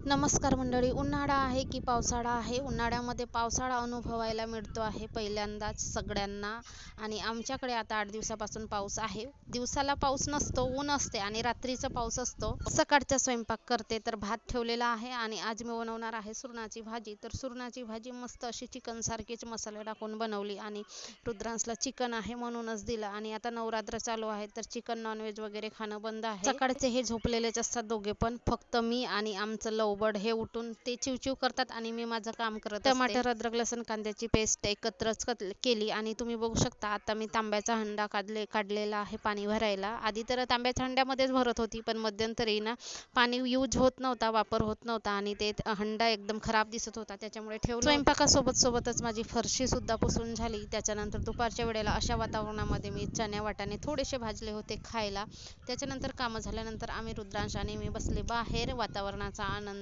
नमस्कार मंडळी. उन्हाळा आहे की पावसाळा आहे? उन्हाळ्यामध्ये पावसाळा अनुभवायला मिळतो आहे पहिल्यांदाच सगळ्यांना. आणि आमच्याकडे आता 8 दिवसापासून पाऊस आहे. दिवसाला पाऊस नसतो, ऊन असते आणि रात्रीचा पाऊस असतो. सकाळचा स्वयंपाक करते तर भात ठेवलेला आहे आणि आज मी बनवणार आहे सुरणाची भाजी. तर सुरणाची भाजी मस्त अशी चिकन सारखीच मसाले टाकून बनवली आणि रुद्रांसला चिकन आहे म्हणूनच दिलं. आणि आता नवरात्र चालू आहे तर चिकन नॉनव्हेज वगैरे खाणं बंद आहे. सकाळचे हे झोपलेलेच असतात दोघे पण. फक्त मी आणि आमचं लवबड हे उठून ते चिवचिव करतात आणि मी माझं काम करत असते. टमाटर, अद्रक, लसूण, कांद्याची पेस्ट एकत्रच केली आणि तुम्ही बघू शकता आता मी तांब्याचा हंडा काढलेला आहे पाणी भरायला. आधी तर तांब्याच्या हंड्यामध्येच भरत होती, पण मध्यंतरी ना पाणी यूज होत नव्हता, वापर होत नव्हता आणि ते हंडा एकदम खराब दिसत होता, त्याच्यामुळे ठेवलं. स्वयंपाकासोबतच माझी फरशी सुद्धा पुसून झाली. त्याच्यानंतर दुपारच्या वेळेला अशा वातावरणामध्ये मी चण्या वाटाणे थोडेसे भाजले होते खायला. त्याच्यानंतर कामं झाल्यानंतर आम्ही रुद्रांश आणि मी बसले बाहेर वातावरणाचा आनंद